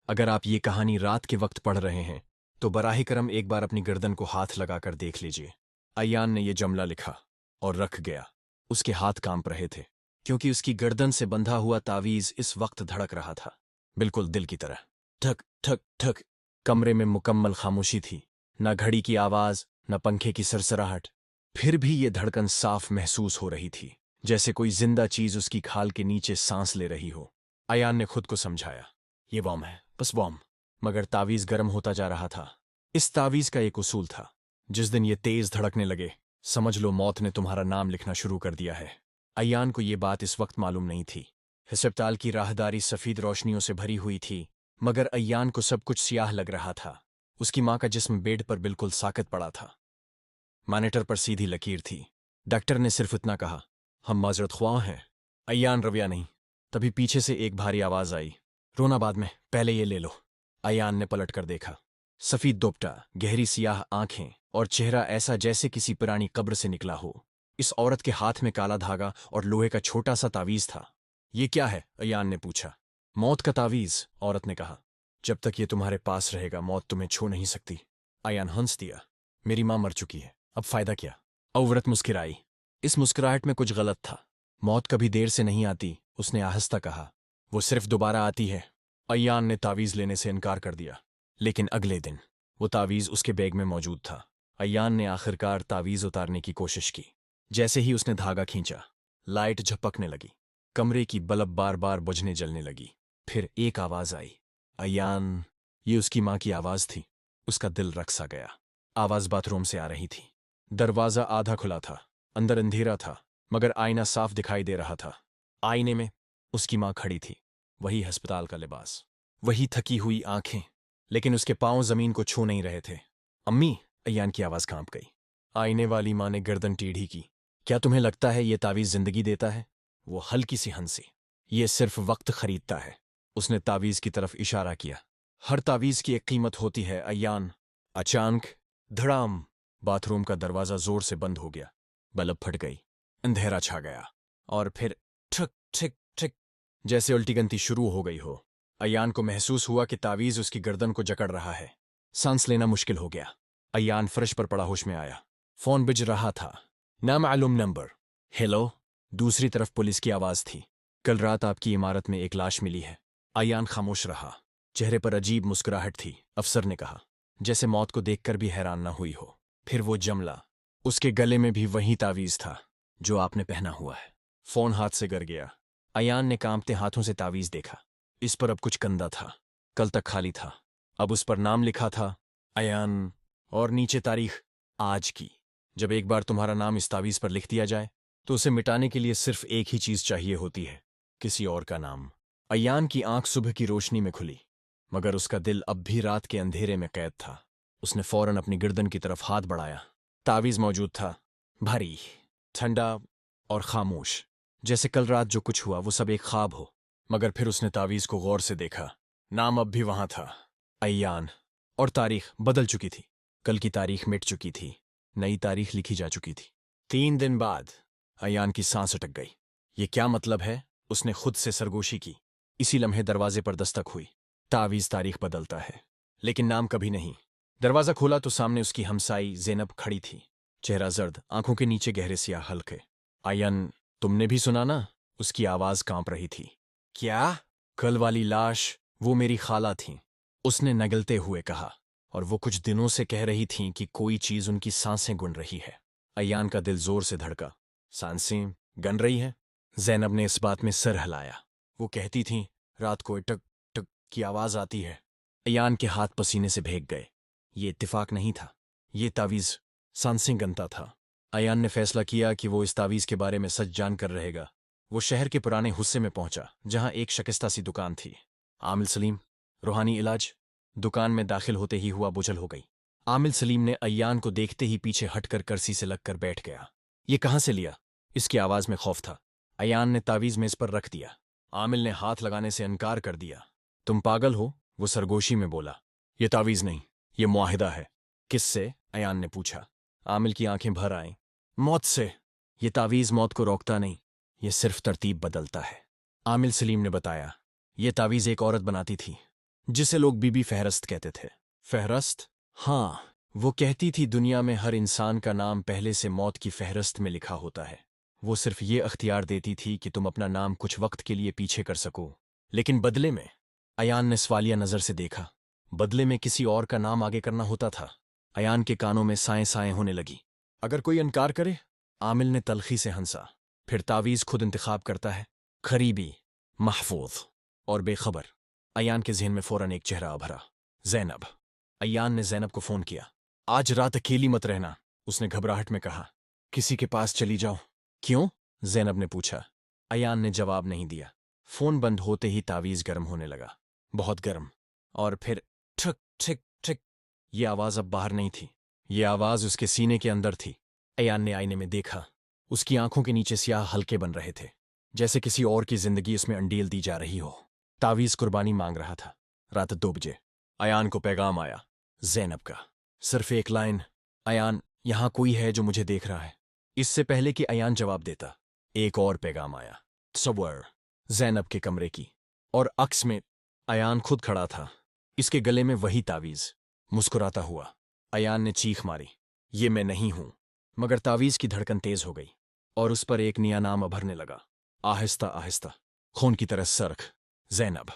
اگر آپ یہ کہانی رات کے وقت پڑھ رہے ہیں تو براہ کرم ایک بار اپنی گردن کو ہاتھ لگا کر دیکھ لیجیے۔ ایان نے یہ جملہ لکھا اور رکھ گیا۔ اس کے ہاتھ کانپ رہے تھے کیونکہ اس کی گردن سے بندھا ہوا تعویذ اس وقت دھڑک رہا تھا، بالکل دل کی طرح۔ ٹھک ٹھک ٹھک۔ کمرے میں مکمل خاموشی تھی، نہ گھڑی کی آواز، نہ پنکھے کی سرسراہٹ۔ پھر بھی یہ دھڑکن صاف محسوس ہو رہی تھی، جیسے کوئی زندہ چیز اس کی کھال کے نیچے سانس لے رہی ہو۔ ایان نے خود کو سمجھایا، یہ وام ہے، بس وام۔ مگر تعویذ گرم ہوتا جا رہا تھا۔ اس تعویذ کا ایک اصول تھا، جس دن یہ تیز دھڑکنے لگے سمجھ لو موت نے تمہارا نام لکھنا شروع کر دیا ہے۔ ایان کو یہ بات اس وقت معلوم نہیں تھی۔ ہسپتال کی راہداری سفید روشنیوں سے بھری ہوئی تھی، مگر ایان کو سب کچھ سیاہ لگ رہا تھا۔ اس کی ماں کا جسم بیڈ پر بالکل ساکت پڑا تھا، مانیٹر پر سیدھی لکیر تھی۔ ڈاکٹر نے صرف اتنا کہا، ہم معذرت خواہ ہیں۔ ایان رویا نہیں۔ تبھی پیچھے سے ایک بھاری آواز آئی، رونا بعد میں، پہلے یہ لے لو۔ ایان نے پلٹ کر دیکھا۔ سفید دوپٹہ، گہری سیاہ آنکھیں اور چہرہ ایسا جیسے کسی پرانی قبر سے نکلا ہو۔ اس عورت کے ہاتھ میں کالا دھاگا اور لوہے کا چھوٹا سا تعویذ تھا۔ یہ کیا ہے؟ ایان نے پوچھا۔ موت کا تعویذ، عورت نے کہا۔ جب تک یہ تمہارے پاس رہے گا موت تمہیں چھو نہیں سکتی۔ ایان ہنس دیا۔ میری ماں مر چکی ہے، اب فائدہ کیا؟ عورت مسکرائی۔ اس مسکراہٹ میں کچھ غلط تھا۔ موت کبھی دیر سے نہیں آتی، اس نے آہستہ کہا، وہ صرف دوبارہ آتی ہے۔ ایان نے تعویذ لینے سے انکار کر دیا، لیکن اگلے دن وہ تعویذ اس کے بیگ میں موجود تھا۔ ایان نے آخرکار تعویذ اتارنے کی کوشش کی۔ جیسے ہی اس نے دھاگا کھینچا، لائٹ جھپکنے لگی، کمرے کی بلب بار بار بجھنے جلنے لگی۔ پھر ایک آواز آئی، ایان۔ یہ اس کی ماں کی آواز تھی۔ اس کا دل رقص آ گیا۔ آواز باتھ روم سے آ رہی تھی۔ دروازہ آدھا کھلا تھا، اندر اندھیرا تھا، مگر آئینہ صاف دکھائی دے رہا تھا۔ آئینے میں اس کی ماں کھڑی تھی، وہی ہسپتال کا لباس، وہی تھکی ہوئی آنکھیں، لیکن اس کے پاؤں زمین کو چھو نہیں رہے تھے۔ امی! ایان کی آواز کانپ گئی۔ آئینے والی ماں نے گردن ٹیڑھی کی۔ کیا تمہیں لگتا ہے یہ تعویذ زندگی دیتا ہے؟ وہ ہلکی سی ہنسی۔ یہ صرف وقت خریدتا ہے۔ اس نے تعویذ کی طرف اشارہ کیا۔ ہر تعویذ کی ایک قیمت ہوتی ہے ایان۔ اچانک دھڑام، باتھ روم کا دروازہ زور سے بند ہو گیا۔ بلب پھٹ گئی، اندھیرا چھا گیا، اور پھر ٹھک ٹھک ٹھک، جیسے الٹی گنتی شروع ہو گئی ہو۔ ایان کو محسوس ہوا کہ تعویذ اس کی گردن کو جکڑ رہا ہے۔ سانس لینا مشکل ہو گیا۔ ایان فرش پر پڑا ہوش میں آیا۔ فون بج رہا تھا، نامعلوم نمبر۔ ہیلو؟ دوسری طرف پولیس کی آواز تھی، کل رات آپ کی عمارت میں ایک لاش ملی ہے۔ ایان خاموش رہا، چہرے پر عجیب مسکراہٹ تھی۔ افسر نے کہا، جیسے موت کو دیکھ کر بھی حیران نہ ہوئی ہو۔ پھر وہ جملہ، اس کے گلے میں بھی وہی تعویذ تھا جو آپ نے پہنا ہوا ہے۔ فون ہاتھ سے گر گیا۔ ایان نے کانپتے ہاتھوں سے تعویذ دیکھا۔ اس پر اب کچھ گندا تھا، کل تک خالی تھا۔ اب اس پر نام لکھا تھا، ایان، اور نیچے تاریخ، آج کی۔ جب ایک بار تمہارا نام اس تعویذ پر لکھ دیا جائے تو اسے مٹانے کے لیے صرف ایک ہی چیز چاہیے ہوتی ہے، کسی اور کا نام۔ ایان کی آنکھ صبح کی روشنی میں کھلی، مگر اس کا دل اب بھی رات کے اندھیرے میں قید تھا۔ اس نے فوراً اپنی گردن کی طرف ہاتھ بڑھایا۔ تعویذ موجود تھا، بھاری، ٹھنڈا اور خاموش، جیسے کل رات جو کچھ ہوا وہ سب ایک خواب ہو۔ مگر پھر اس نے تعویذ کو غور سے دیکھا۔ نام اب بھی وہاں تھا، ایان، اور تاریخ بدل چکی تھی۔ کل کی تاریخ مٹ چکی تھی، نئی تاریخ لکھی جا چکی تھی۔ 3 دن بعد۔ ایان کی سانس اٹک گئی۔ یہ کیا مطلب ہے؟ اس نے خود سے سرگوشی کی۔ اسی لمحے دروازے پر دستک ہوئی۔ تعویذ تاریخ بدلتا ہے، لیکن نام کبھی نہیں۔ دروازہ کھولا تو سامنے اس کی ہمسائی زینب کھڑی تھی، چہرہ زرد، آنکھوں کے نیچے گہرے سیاہ حلقے۔ ایان، تم نے بھی سنا نا؟ اس کی آواز کانپ رہی تھی۔ کیا؟ کل والی لاش، وہ میری خالہ تھیں، اس نے نگلتے ہوئے کہا، اور وہ کچھ دنوں سے کہہ رہی تھیں کہ کوئی چیز ان کی سانسیں گن رہی ہے۔ ایان کا دل زور سے دھڑکا۔ سانسیں گن رہی ہیں؟ زینب نے اس بات میں سر ہلایا۔ وہ کہتی تھیں رات کو ٹک ٹک کی آواز آتی ہے۔ ایان کے ہاتھ پسینے سے بھیگ گئے۔ یہ اتفاق نہیں تھا، یہ تعویذ سانسیں گنتا تھا۔ ایان نے فیصلہ کیا کہ وہ اس تعویذ کے بارے میں سچ جان کر رہے گا۔ وہ شہر کے پرانے حصے میں پہنچا جہاں ایک شکستہ سی دکان تھی۔ عامل سلیم، روحانی علاج۔ دکان میں داخل ہوتے ہی ہوا بجھل ہو گئی۔ عامل سلیم نے ایان کو دیکھتے ہی پیچھے ہٹ کر کرسی سے لگ کر بیٹھ گیا۔ یہ کہاں سے لیا؟ اس کی آواز میں خوف تھا۔ ایان نے تعویذ میز پر رکھ دیا۔ عامل نے ہاتھ لگانے سے انکار کر دیا۔ تم پاگل ہو؟ وہ سرگوشی میں بولا۔ یہ تعویذ نہیں، یہ معاہدہ ہے۔ کس سے؟ ایان نے پوچھا۔ عامل کی آنکھیں بھر آئیں۔ موت سے۔ یہ تعویذ موت کو روکتا نہیں، یہ صرف ترتیب بدلتا ہے۔ عامل سلیم نے بتایا، یہ تعویذ ایک عورت بناتی تھی जिसे लोग बीबी फहरस्त कहते थे। फहरस्त? हाँ, वो कहती थी दुनिया में हर इंसान का नाम पहले से मौत की फहरस्त में लिखा होता है। वो सिर्फ ये अख्तियार देती थी कि तुम अपना नाम कुछ वक्त के लिए पीछे कर सको, लेकिन बदले में। अयान ने सवालिया नजर से देखा। बदले में किसी और का नाम आगे करना होता था। अयान के कानों में साएं साएं होने लगी। अगर कोई इनकार करे? आमिल ने तलखी से हंसा। फिर तावीज़ खुद इंतखाब करता है। करीबी, महफूज और बेखबर। अयान के ज़हन में फौरन एक चेहरा उभरा। ज़ैनब। अयान ने ज़ैनब को फ़ोन किया। आज रात अकेली मत रहना, उसने घबराहट में कहा। किसी के पास चली जाओ। क्यों? ज़ैनब ने पूछा। अयान ने जवाब नहीं दिया। फ़ोन बंद होते ही तावीज़ गर्म होने लगा। बहुत गर्म। और फिर ठक ठिक ठिक। ये आवाज़ अब बाहर नहीं थी। ये आवाज़ उसके सीने के अंदर थी। अयान ने आईने में देखा। उसकी आंखों के नीचे स्याह हल्के बन रहे थे, जैसे किसी और की जिंदगी उसमें अंडील दी जा रही हो। तावीज़ कुर्बानी मांग रहा था। रात 2 बजे अयान को पैगाम आया, ज़ैनब का। सिर्फ एक लाइन, अयान, यहां कोई है जो मुझे देख रहा है। इससे पहले कि अयान जवाब देता, एक और पैगाम आया, तस्वर, ज़ैनब के कमरे की। और अक्स में अयान खुद खड़ा था, इसके गले में वही तावीज़, मुस्कुराता हुआ। अयान ने चीख मारी, ये मैं नहीं हूं। मगर तावीज़ की धड़कन तेज हो गई और उस पर एक नया नाम अभरने लगा, आहिस्ता आहिस्ता, खून की तरह सरख, ज़ैनब।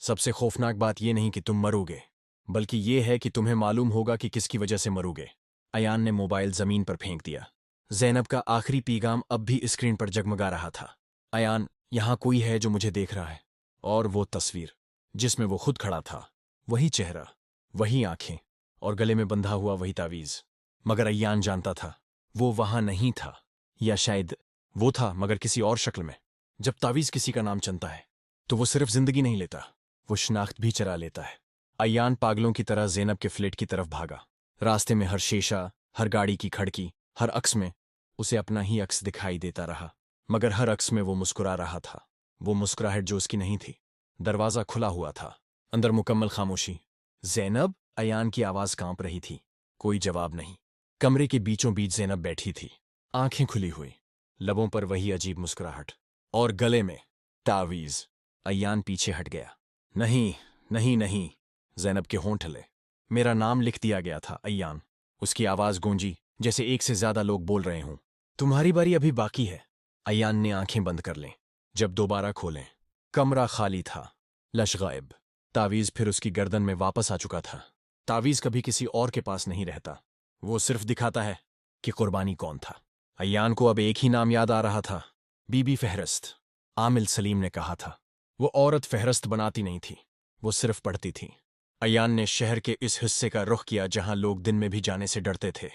सबसे खौफनाक बात यह नहीं कि तुम मरोगे, बल्कि ये है कि तुम्हें मालूम होगा कि किसकी वजह से मरोगे। अयान ने मोबाइल जमीन पर फेंक दिया। ज़ैनब का आखिरी पैगाम अब भी स्क्रीन पर जगमगा रहा था। अयान, यहां कोई है जो मुझे देख रहा है। और वो तस्वीर जिसमें वो खुद खड़ा था, वही चेहरा, वही आंखें, और गले में बंधा हुआ वही तावीज़। मगर अयान जानता था, वो वहां नहीं था, या शायद वो था मगर किसी और शक्ल में। जब तावीज़ किसी का नाम चुनता है तो वो सिर्फ जिंदगी नहीं लेता, वो शनाख्त भी चरा लेता है। अयान पागलों की तरह ज़ैनब के फ्लैट की तरफ भागा। रास्ते में हर शीशा, हर गाड़ी की खिड़की, हर अक्स में उसे अपना ही अक्स दिखाई देता रहा। मगर हर अक्स में वो मुस्कुरा रहा था, वो मुस्कुराहट जो उसकी नहीं थी। दरवाज़ा खुला हुआ था, अंदर मुकम्मल खामोशी। ज़ैनब? अयान की आवाज़ कांप रही थी। कोई जवाब नहीं। कमरे के बीचों बीच ज़ैनब बैठी थी, आंखें खुली हुई, लबों पर वही अजीब मुस्कुराहट, और गले में तावीज़। अयान पीछे हट गया। नहीं, नहीं, नहीं। ज़ैनब के होंठ हिले। मेरा नाम लिख दिया गया था, अयान। उसकी आवाज़ गूंजी जैसे एक से ज्यादा लोग बोल रहे हों। तुम्हारी बारी अभी बाकी है। अयान ने आंखें बंद कर लें। जब दोबारा खोलें, कमरा खाली था, लश गायब। तावीज़ फिर उसकी गर्दन में वापस आ चुका था। तावीज़ कभी किसी और के पास नहीं रहता, वो सिर्फ दिखाता है कि कुर्बानी कौन था। अयान को अब एक ही नाम याद आ रहा था, बीबी फहरस्त। आमिल सलीम ने कहा था, वो औरत फहरस्त बनाती नहीं थी, वो सिर्फ पढ़ती थी। अयान ने शहर के इस हिस्से का रुख किया जहां लोग दिन में भी जाने से डरते थे।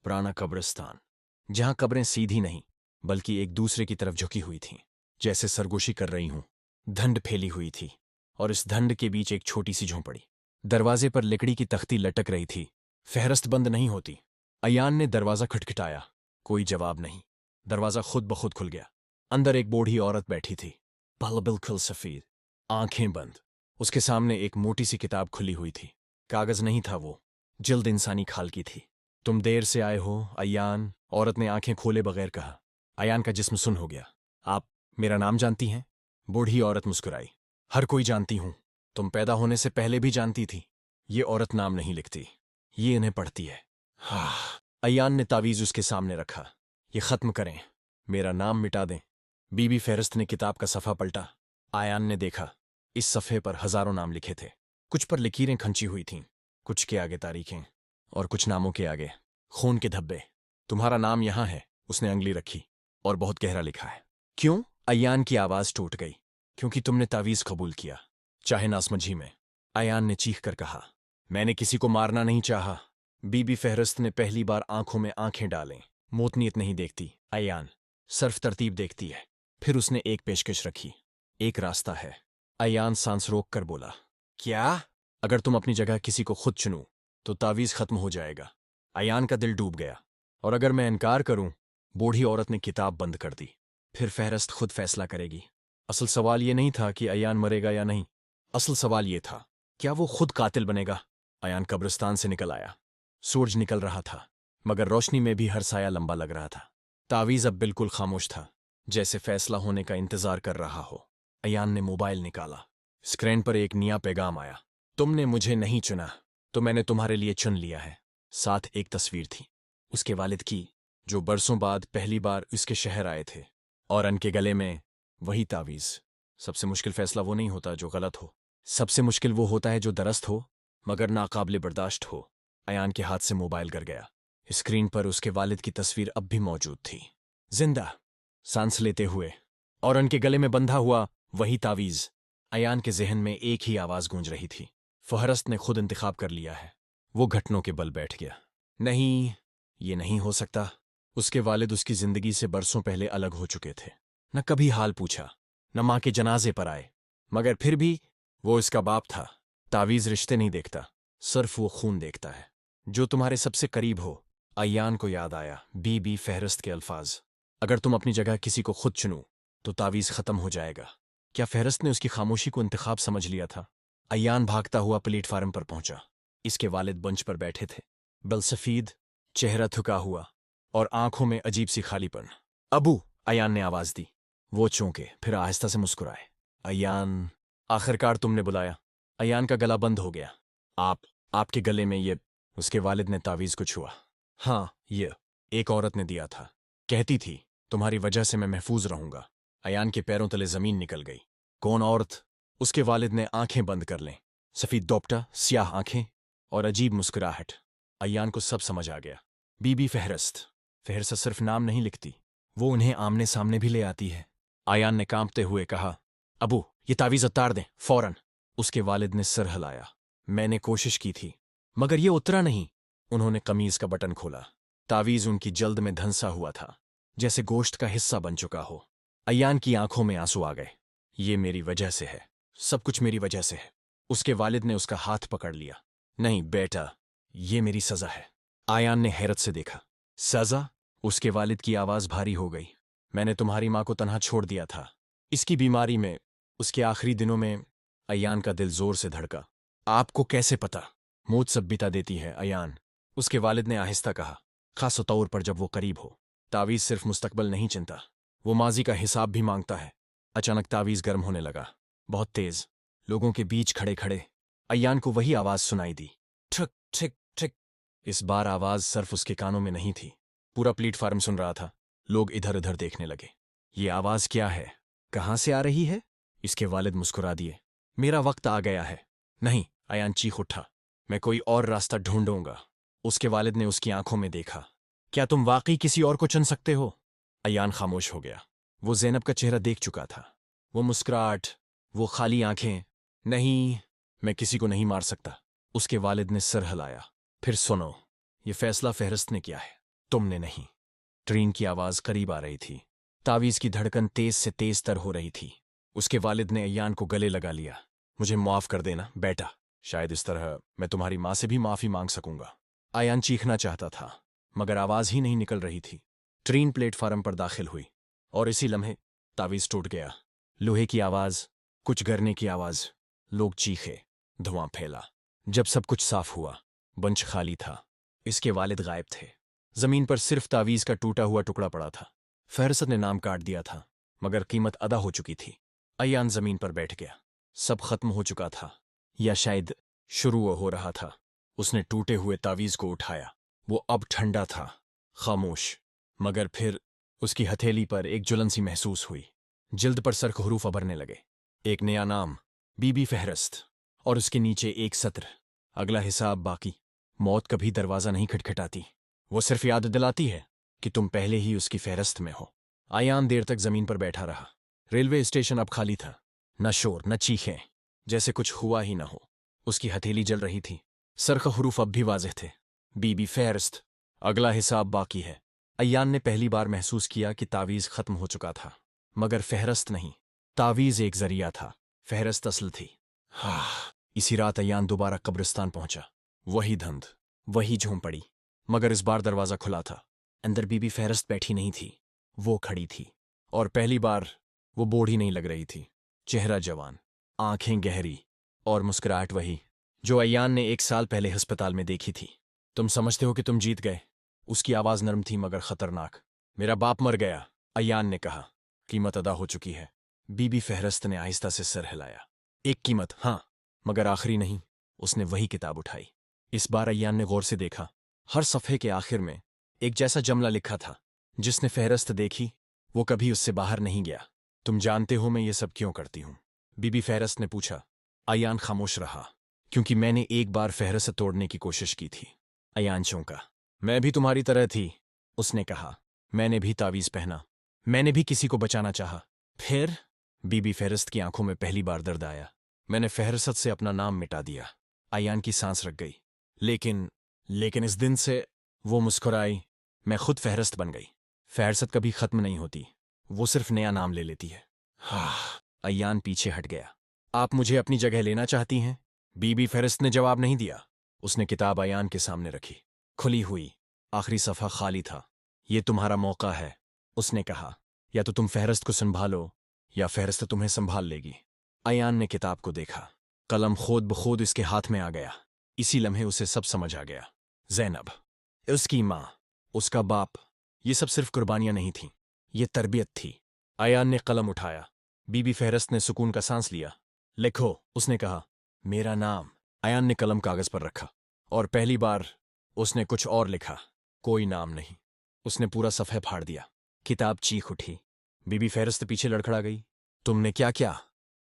पुराना कब्रिस्तान, जहां कब्रें सीधी नहीं बल्कि एक दूसरे की तरफ झुकी हुई थीं, जैसे सरगोशी कर रही हूं। धंड फैली हुई थी, और इस धंड के बीच एक छोटी सी झोंपड़ी। दरवाजे पर लकड़ी की तख्ती लटक रही थी। फहरस्त बंद नहीं होती। अयान ने दरवाज़ा खटखटाया, कोई जवाब नहीं। दरवाज़ा खुद ब खुद खुल गया। अंदर एक बूढ़ी औरत बैठी थी, बाल बिल्कुल सफ़ेद, आंखें बंद। उसके सामने एक मोटी सी किताब खुली हुई थी। कागज़ नहीं था वो, जिल्द इंसानी खाल की थी। तुम देर से आए हो, अयान, औरत ने आंखें खोले बगैर कहा। अयान का जिस्म सुन हो गया। आप मेरा नाम जानती हैं? बूढ़ी औरत मुस्कुराई। हर कोई जानती हूं, तुम पैदा होने से पहले भी जानती थी। ये औरत नाम नहीं लिखती, ये इन्हें पढ़ती है। हाँ। अयान ने तावीज़ उसके सामने रखा। ये खत्म करें, मेरा नाम मिटा दें। बीबी फहरिस्त ने किताब का सफ़ा पलटा। अयान ने देखा, इस सफ़े पर हज़ारों नाम लिखे थे। कुछ पर लकीरें खंची हुई थीं, कुछ के आगे तारीखें, और कुछ नामों के आगे खून के धब्बे। तुम्हारा नाम यहां है, उसने अंगली रखी, और बहुत गहरा लिखा है। क्यों? अयान की आवाज़ टूट गई। क्योंकि तुमने तावीज़ कबूल किया, चाहे नासमझी में। अयान ने चीख कर कहा, मैंने किसी को मारना नहीं चाहा। बीबी फहरिस्त ने पहली बार आंखों में आंखें डालें। मोतनीयत नहीं देखती अयान, सिर्फ तरतीब देखती है। फिर उसने एक पेशकश रखी, एक रास्ता है। अयान सांस रोक कर बोला, क्या? अगर तुम अपनी जगह किसी को खुद चुनो तो तावीज़ खत्म हो जाएगा। अयान का दिल डूब गया। और अगर मैं इनकार करूं? बूढ़ी औरत ने किताब बंद कर दी। फिर फहरिस्त खुद फैसला करेगी। असल सवाल ये नहीं था कि अयान मरेगा या नहीं, असल सवाल ये था, क्या वो खुद कातिल बनेगा? अयान कब्रिस्तान से निकल आया। सूरज निकल रहा था, मगर रोशनी में भी हर साया लंबा लग रहा था। तावीज़ अब बिल्कुल खामोश था, जैसे फैसला होने का इंतजार कर रहा हो। अयान ने मोबाइल निकाला। स्क्रीन पर एक नया पैगाम आया, तुमने मुझे नहीं चुना तो मैंने तुम्हारे लिए चुन लिया है। साथ एक तस्वीर थी उसके वालिद की, जो बरसों बाद पहली बार उसके शहर आए थे, और अन के गले में वही तावीज़। सबसे मुश्किल फैसला वो नहीं होता जो गलत हो, सबसे मुश्किल वो होता है जो दरस्त हो मगर नाकाबिले बर्दाश्त हो। अयान के हाथ से मोबाइल गिर गया। स्क्रीन पर उसके वालिद की तस्वीर अब भी मौजूद थी, जिंदा, सांस लेते हुए, और उनके गले में बंधा हुआ वही तावीज़। अयान के जहन में एक ही आवाज़ गूंज रही थी, फहरस्त ने खुद इंतखाब कर लिया है। वो घटनों के बल बैठ गया। नहीं, ये नहीं हो सकता। उसके वालिद उसकी जिंदगी से बरसों पहले अलग हो चुके थे। न कभी हाल पूछा, न माँ के जनाजे पर आए, मगर फिर भी वो इसका बाप था। तावीज़ रिश्ते नहीं देखता, सिर्फ वो खून देखता है। जो तुम्हारे सबसे करीब हो। अयान को याद आया बीबी फहरस्त के अल्फाज, अगर तुम अपनी जगह किसी को खुद चुनो तो तावीज़ खत्म हो जाएगा। क्या फहरस्त ने उसकी खामोशी को इंतखाब समझ लिया था? अयान भागता हुआ प्लेटफार्म पर पहुंचा। इसके वालिद बंच पर बैठे थे, बलसफीद, चेहरा थका हुआ और आंखों में अजीब सी खालीपन। अबू, अयान ने आवाज दी। वो चौंके, फिर आहिस्ता से मुस्कुराए। अयान, आखिरकार तुमने बुलाया। अयान का गला बंद हो गया। आपके गले में ये। उसके वालिद ने तावीज़ को छुआ। हाँ, ये एक औरत ने दिया था, कहती थी तुम्हारी वजह से मैं महफूज रहूंगा। अयान के पैरों तले जमीन निकल गई। कौन औरत? उसके वालिद ने आंखें बंद कर लें, सफेद दोपटा, स्याह आंखें और अजीब मुस्कुराहट। अयान को सब समझ आ गया। बीबी फहरस्त। फहरस्त सिर्फ नाम नहीं लिखती, वो उन्हें आमने सामने भी ले आती है। अयान ने कांपते हुए कहा, अबू, ये तावीज़ उतार दें, फौरन। उसके वालिद ने सर हिलाया। मैंने कोशिश की थी मगर ये उतरा नहीं। उन्होंने कमीज का बटन खोला। तावीज़ उनकी जल्द में धंसा हुआ था, जैसे गोश्त का हिस्सा बन चुका हो। अयान की आंखों में आंसू आ गए। ये मेरी वजह से है, सब कुछ मेरी वजह से है। उसके वालिद ने उसका हाथ पकड़ लिया। नहीं बेटा, ये मेरी सजा है। आयान ने हैरत से देखा। सजा? उसके वालिद की आवाज भारी हो गई। मैंने तुम्हारी माँ को तन्हा छोड़ दिया था, इसकी बीमारी में, उसके आखिरी दिनों में। अयान का दिल जोर से धड़का। आपको कैसे पता? मौत सब बिता देती है अयान, उसके वालिद ने आहिस्ता कहा, खास तौर पर जब वो करीब हो। तावीज़ सिर्फ मुस्तकबल नहीं चिंता, वो माजी का हिसाब भी मांगता है। अचानक तावीज़ गर्म होने लगा, बहुत तेज। लोगों के बीच खड़े खड़े अयान को वही आवाज सुनाई दी, ठक ठिक ठिक। इस बार आवाज सिर्फ उसके कानों में नहीं थी, पूरा प्लेटफार्म सुन रहा था। लोग इधर उधर देखने लगे। ये आवाज क्या है? कहां से आ रही है? इसके वालिद मुस्कुरा दिए। मेरा वक्त आ गया है। नहीं, अयान चीख उठा, मैं कोई और रास्ता ढूंढूंगा। उसके वालिद ने उसकी आंखों में देखा। क्या तुम वाकई किसी और को चुन सकते हो? अयान खामोश हो गया। वो ज़ैनब का चेहरा देख चुका था, वो मुस्कुराहट, वो खाली आंखें। नहीं, मैं किसी को नहीं मार सकता। उसके वालिद ने सर हिलाया। फिर सुनो, ये फैसला फहरिस्त ने किया है, तुमने नहीं। ट्रेन की आवाज करीब आ रही थी। तावीज़ की धड़कन तेज से तेज तर हो रही थी। उसके वालिद ने अयान को गले लगा लिया। मुझे माफ कर देना बेटा, शायद इस तरह मैं तुम्हारी माँ से भी माफी मांग सकूंगा। अयान चीखना चाहता था मगर आवाज ही नहीं निकल रही थी। ट्रेन प्लेटफार्म पर दाखिल हुई और इसी लम्हे तावीज़ टूट गया। लोहे की आवाज, कुछ गिरने की आवाज, लोग चीखे, धुआं फैला। जब सब कुछ साफ हुआ, बंच खाली था। इसके वालिद गायब थे। जमीन पर सिर्फ तावीज़ का टूटा हुआ टुकड़ा पड़ा था। फहरस्त ने नाम काट दिया था मगर कीमत अदा हो चुकी थी। अयान जमीन पर बैठ गया। सब खत्म हो चुका था, या शायद शुरू हो रहा था। उसने टूटे हुए तावीज़ को उठाया। वो अब ठंडा था, खामोश। मगर फिर उसकी हथेली पर एक जुलन सी महसूस हुई। जिल्द पर सरख हरूफ उभरने लगे। एक नया नाम, बीबी फहरस्त, और उसके नीचे एक सत्र, अगला हिसाब बाकी। मौत कभी दरवाज़ा नहीं खटखटाती, वो सिर्फ याद दिलाती है कि तुम पहले ही उसकी फहरस्त में हो। आयान देर तक जमीन पर बैठा रहा। रेलवे स्टेशन अब खाली था, न शोर न चीखें, जैसे कुछ हुआ ही न हो। उसकी हथेली जल रही थी, सरख हरूफ अब भी वाज़ेह थे। बीबी फहरस्त, अगला हिसाब बाकी है। अयान ने पहली बार महसूस किया कि तावीज़ खत्म हो चुका था, मगर फहरस्त नहीं। तावीज़ एक जरिया था, फहरस्त असल थी। इसी रात अयान दोबारा कब्रिस्तान पहुंचा। वही धुंध, वही झोंपड़ी, मगर इस बार दरवाज़ा खुला था। अंदर बीबी फहरस्त बैठी नहीं थी, वो खड़ी थी। और पहली बार वो बूढ़ी नहीं लग रही थी। चेहरा जवान, आंखें गहरी, और मुस्कुराहट वही जो अयान ने 1 साल पहले अस्पताल में देखी थी। तुम समझते हो कि तुम जीत गए? उसकी आवाज़ नरम थी मगर खतरनाक। मेरा बाप मर गया, अयान ने कहा। कीमत अदा हो चुकी है। बीबी फहरस्त ने आहिस्ता से सर हिलाया। एक कीमत, हाँ, मगर आखिरी नहीं। उसने वही किताब उठाई। इस बार अय्यान ने गौर से देखा। हर सफ़े के आखिर में एक जैसा जुमला लिखा था। जिसने फहरिस्त देखी वो कभी उससे बाहर नहीं गया। तुम जानते हो मैं ये सब क्यों करती हूँ? बीबी फहरिस्त ने पूछा। अय्यान खामोश रहा। क्योंकि मैंने एक बार फहरिस्त तोड़ने की कोशिश की थी। अय्यान चौंका। मैं भी तुम्हारी तरह थी, उसने कहा। मैंने भी तावीज़ पहना, मैंने भी किसी को बचाना चाहा। फिर? बीबी फहरिस्त की आंखों में पहली बार दर्द आया। मैंने फहरिस्त से अपना नाम मिटा दिया। अय्यान की सांस रुक गई। लेकिन इस दिन से वो मुस्कुराई। मैं खुद फहरिस्त बन गई। फहरिस्त कभी खत्म नहीं होती, वो सिर्फ नया नाम ले लेती है। अय्यान पीछे हट गया। आप मुझे अपनी जगह लेना चाहती हैं? बीबी फहरिस्त ने जवाब नहीं दिया। उसने किताब अय्यान के सामने रखी। खुली हुई, आखिरी सफ़ा खाली था। ये तुम्हारा मौका है, उसने कहा। या तो तुम फहरिस्त को संभालो या फहरिस्त तुम्हें संभाल लेगी। अय्यान ने किताब को देखा। कलम खोद बखोद इसके हाथ में आ गया। इसी लम्हे उसे सब समझ आ गया। ज़ैनब, उसकी माँ, उसका बाप, ये सब सिर्फ कुर्बानियां नहीं थीं, ये तरबियत थी। अय्यान ने कलम उठाया। बीबी फहरिस्त ने सुकून का सांस लिया। लिखो, उसने कहा। मेरा नाम। अय्यान ने कलम कागज पर रखा और पहली बार उसने कुछ और लिखा। कोई नाम नहीं। उसने पूरा सफ़े फाड़ दिया। किताब चीख उठी। बीबी फहरिस्त पीछे लड़खड़ा गई। तुमने क्या क्या?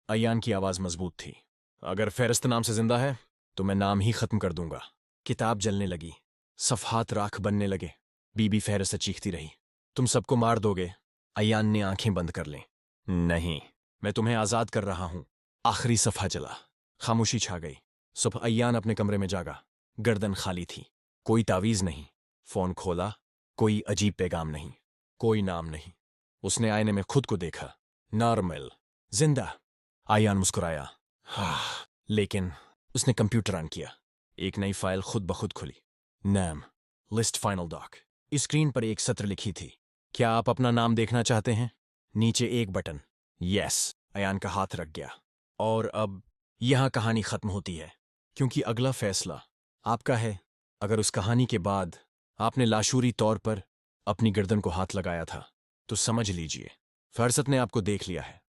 अय्यान की आवाज़ मजबूत थी। अगर फहरिस्त नाम से जिंदा है तो मैं नाम ही खत्म कर दूंगा। किताब जलने लगी। सफ़हात राख बनने लगे। बीबी फहरिस्त चीखती रही। तुम सबको मार दोगे? अय्यान ने आंखें बंद कर लें। नहीं, मैं तुम्हें आज़ाद कर रहा हूं। आखिरी सफ़ा जला। खामोशी छा गई। सुबह अय्यान अपने कमरे में जागा। गर्दन खाली थी। कोई तावीज़ नहीं। फ़ोन खोला, कोई अजीब पैगाम नहीं, कोई नाम नहीं। उसने आईने में खुद को देखा। नॉर्मल, जिंदा। अय्यान मुस्कुराया। लेकिन उसने कंप्यूटर ऑन किया। एक नई फाइल खुद ब खुद खुली। नाम, लिस्ट फाइनल डॉक। स्क्रीन पर एक सत्र लिखी थी। क्या आप अपना नाम देखना चाहते हैं? नीचे एक बटन। यस। अय्यान का हाथ रख गया। और अब यहां कहानी खत्म होती है, क्योंकि अगला फैसला आपका है। अगर उस कहानी के बाद आपने लाशूरी तौर पर अपनी गर्दन को हाथ लगाया था तो समझ लीजिए फहरिस्त ने आपको देख लिया है।